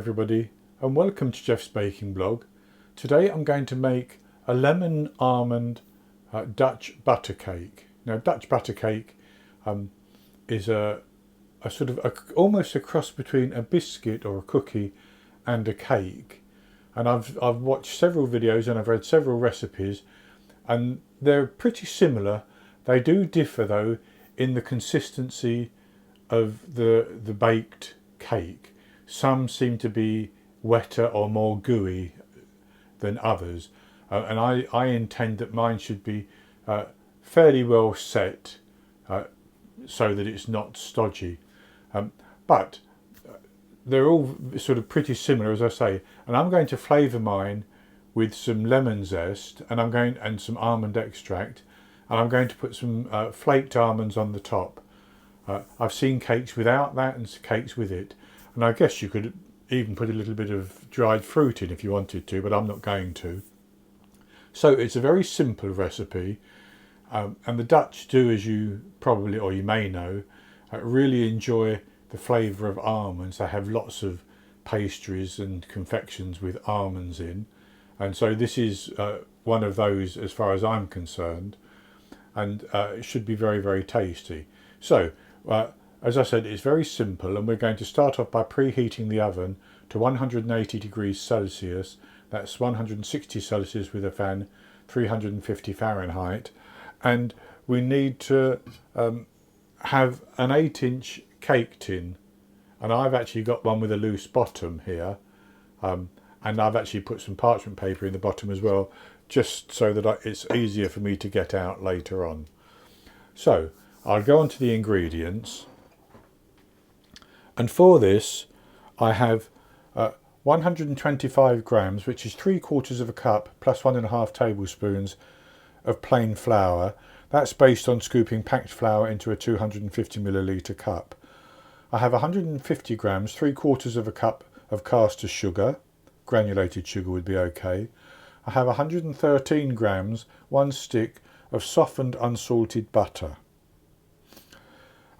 everybody, and welcome to Jeff's Baking Blog. Today I'm going to make a lemon almond Dutch butter cake. Now Dutch butter cake is a sort of almost a cross between a biscuit or a cookie and a cake. And I've watched several videos and I've read several recipes, and they're pretty similar. They do differ though in the consistency of the baked cake. Some seem to be wetter or more gooey than others, and I intend that mine should be fairly well set so that it's not stodgy. But they're all sort of pretty similar, as I say, and I'm going to flavour mine with some lemon zest and some almond extract, and I'm going to put some flaked almonds on the top. I've seen cakes without that and cakes with it, and I guess you could even put a little bit of dried fruit in if you wanted to, but I'm not going to. So it's a very simple recipe, and the Dutch do, as you probably or you may know, really enjoy the flavour of almonds. They have lots of pastries and confections with almonds in, and so this is one of those as far as I'm concerned, and it should be very, very tasty. So as I said, it's very simple, and we're going to start off by preheating the oven to 180 degrees Celsius. That's 160 Celsius with a fan, 350 Fahrenheit. And we need to have an 8-inch cake tin. And I've actually got one with a loose bottom here. And I've actually put some parchment paper in the bottom as well, just so that it's easier for me to get out later on. So I'll go on to the ingredients. And for this, I have 125 grams, which is 3/4 of a cup plus 1.5 tablespoons of plain flour. That's based on scooping packed flour into a 250 milliliter cup. I have 150 grams, 3/4 of a cup of caster sugar. Granulated sugar would be okay. I have 113 grams, 1 stick of softened unsalted butter.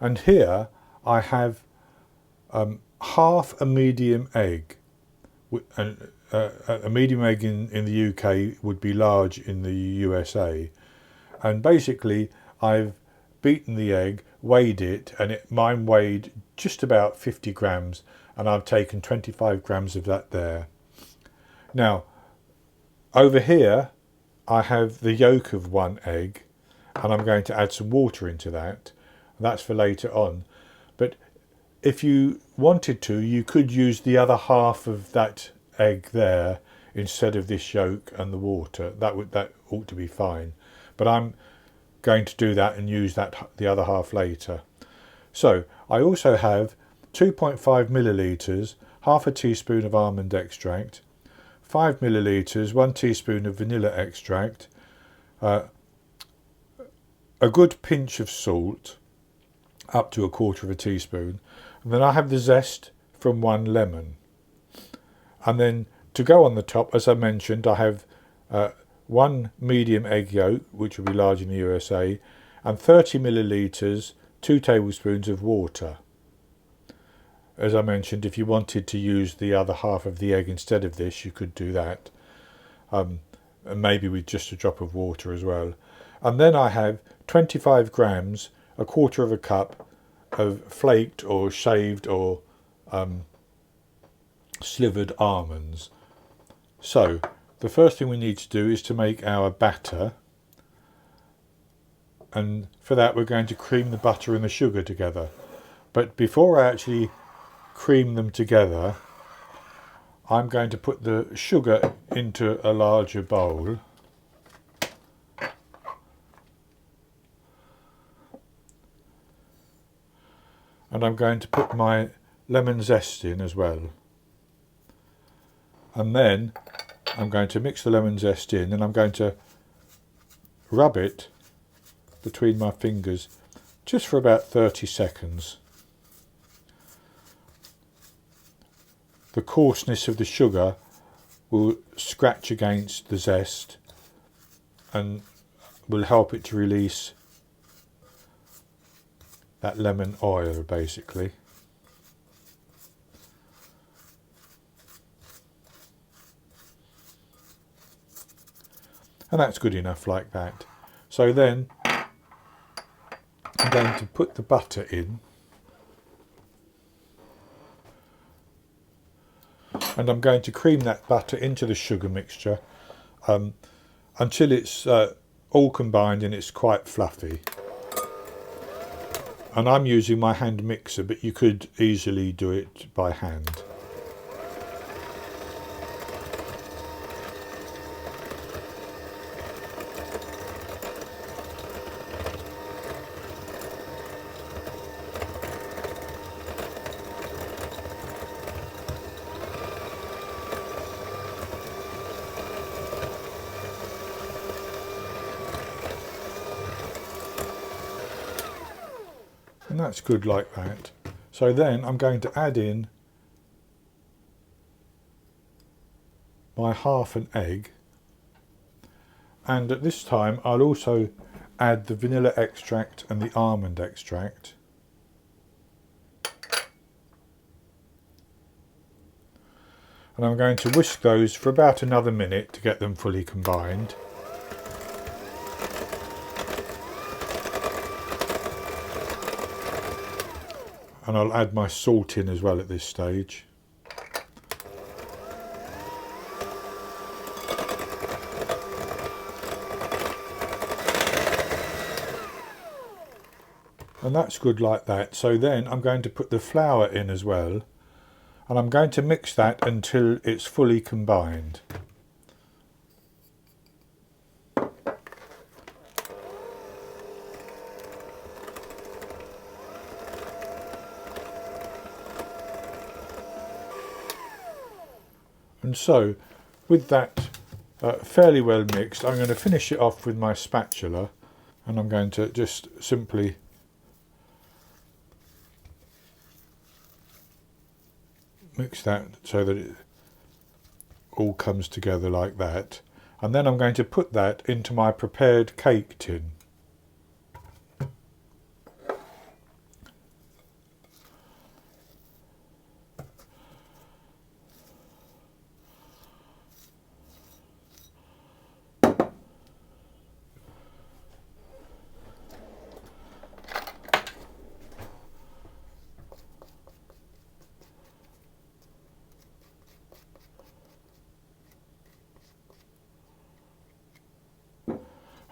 And here I have half a medium egg. And a medium egg in the UK would be large in the USA. And basically I've beaten the egg, weighed it, and mine weighed just about 50 grams, and I've taken 25 grams of that there. Now over here I have the yolk of 1 egg, and I'm going to add some water into that. That's for later on. But if you wanted to, you could use the other half of that egg there instead of this yolk and the water. That ought to be fine. But I'm going to do that and use the other half later. So I also have 2.5 millilitres, half a teaspoon of almond extract, 5 millilitres, 1 teaspoon of vanilla extract, a good pinch of salt, up to 1/4 teaspoon. And then I have the zest from 1 lemon. And then to go on the top, as I mentioned, I have 1 medium egg yolk, which will be large in the USA, and 30 millilitres, 2 tablespoons of water. As I mentioned, if you wanted to use the other half of the egg instead of this, you could do that. And maybe with just a drop of water as well. And then I have 25 grams, 1/4 of a cup of flaked or shaved or slivered almonds. So the first thing we need to do is to make our batter, and for that we're going to cream the butter and the sugar together. But before I actually cream them together, I'm going to put the sugar into a larger bowl. And I'm going to put my lemon zest in as well. And then I'm going to mix the lemon zest in, and I'm going to rub it between my fingers just for about 30 seconds. The coarseness of the sugar will scratch against the zest and will help it to release that lemon oil, basically. And that's good enough like that. So then I'm going to put the butter in, and I'm going to cream that butter into the sugar mixture until it's all combined and it's quite fluffy. And I'm using my hand mixer, but you could easily do it by hand. And that's good like that. So then I'm going to add in my half an egg, and at this time I'll also add the vanilla extract and the almond extract. And I'm going to whisk those for about another minute to get them fully combined. And I'll add my salt in as well at this stage. And that's good like that. So then I'm going to put the flour in as well, and I'm going to mix that until it's fully combined. And so, with that fairly well mixed, I'm going to finish it off with my spatula, and I'm going to just simply mix that so that it all comes together like that. And then I'm going to put that into my prepared cake tin.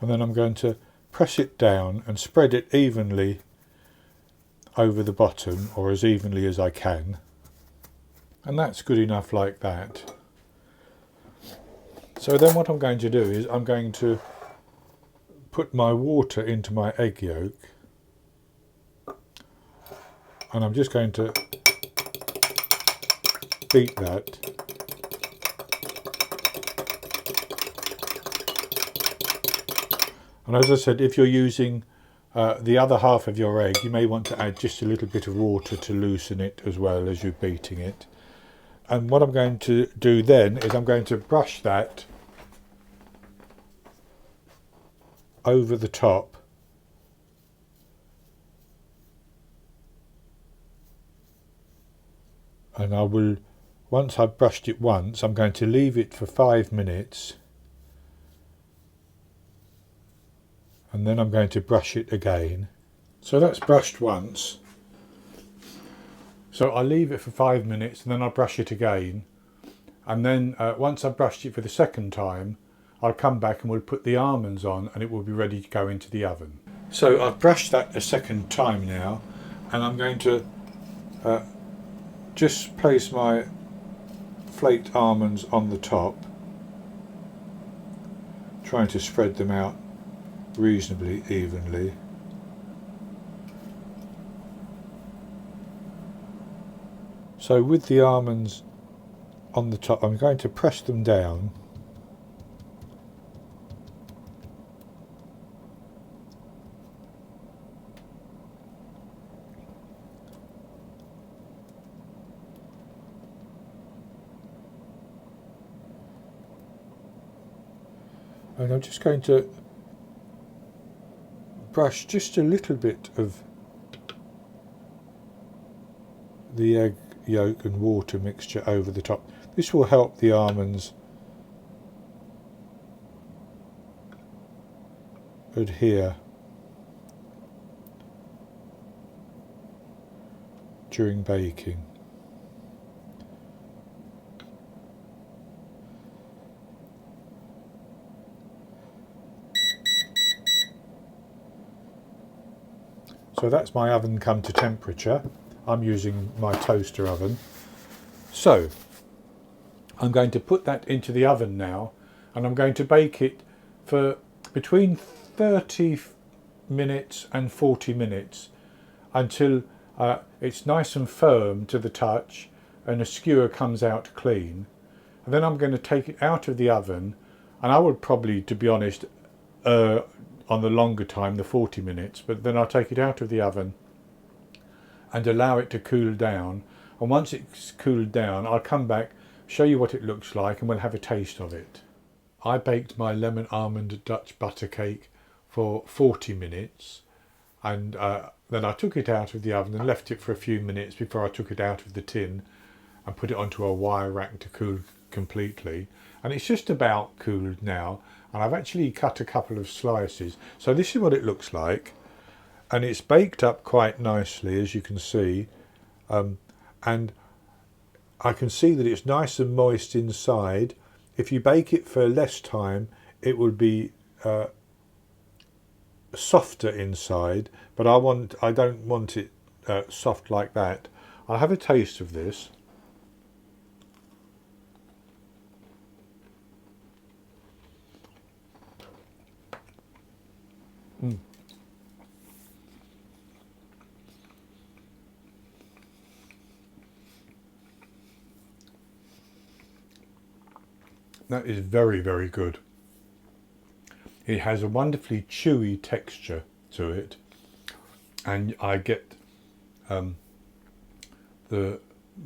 And then I'm going to press it down and spread it evenly over the bottom, or as evenly as I can. And that's good enough like that. So then what I'm going to do is I'm going to put my water into my egg yolk, and I'm just going to beat that. And as I said, if you're using the other half of your egg, you may want to add just a little bit of water to loosen it as well as you're beating it. And what I'm going to do then is I'm going to brush that over the top and I will, once I've brushed it once, I'm going to leave it for 5 minutes, and then I'm going to brush it again. So that's brushed once. So I leave it for 5 minutes and then I'll brush it again. And then once I've brushed it for the second time, I'll come back and we'll put the almonds on and it will be ready to go into the oven. So I've brushed that a second time now, and I'm going to just place my flaked almonds on the top, trying to spread them out reasonably evenly. So with the almonds on the top, I'm going to press them down and I'm just going to brush just a little bit of the egg yolk and water mixture over the top. This will help the almonds adhere during baking. So that's my oven come to temperature. I'm using my toaster oven. So I'm going to put that into the oven now, and I'm going to bake it for between 30 minutes and 40 minutes until it's nice and firm to the touch and the skewer comes out clean. And then I'm going to take it out of the oven, and I would probably, to be honest, on the longer time, the 40 minutes, but then I'll take it out of the oven and allow it to cool down. And once it's cooled down, I'll come back, show you what it looks like, and we'll have a taste of it. I baked my lemon almond Dutch butter cake for 40 minutes, and then I took it out of the oven and left it for a few minutes before I took it out of the tin and put it onto a wire rack to cool completely. And it's just about cooled now, and I've actually cut a couple of slices. So this is what it looks like, and it's baked up quite nicely, as you can see, and I can see that it's nice and moist inside. If you bake it for less time, it will be softer inside, but I don't want it soft like that. I'll have a taste of this. That is very, very good. It has a wonderfully chewy texture to it, and I get the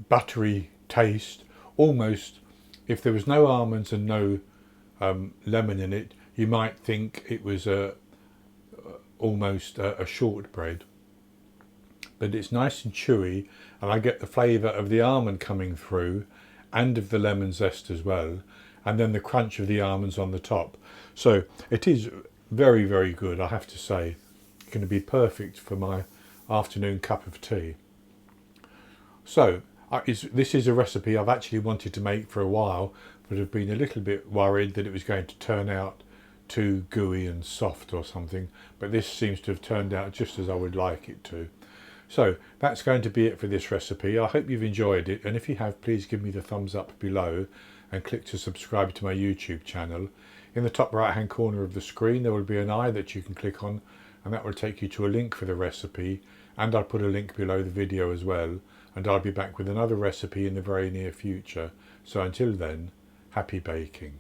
buttery taste. Almost, if there was no almonds and no lemon in it, you might think it was almost a shortbread. But it's nice and chewy, and I get the flavour of the almond coming through and of the lemon zest as well, and then the crunch of the almonds on the top. So it is very, very good, I have to say. It's going to be perfect for my afternoon cup of tea. So this is a recipe I've actually wanted to make for a while, but have been a little bit worried that it was going to turn out too gooey and soft or something, but this seems to have turned out just as I would like it to. So that's going to be it for this recipe. I hope you've enjoyed it, and if you have, please give me the thumbs up below and click to subscribe to my YouTube channel. In the top right hand corner of the screen there will be an eye that you can click on, and that will take you to a link for the recipe, and I'll put a link below the video as well, and I'll be back with another recipe in the very near future. So until then, happy baking.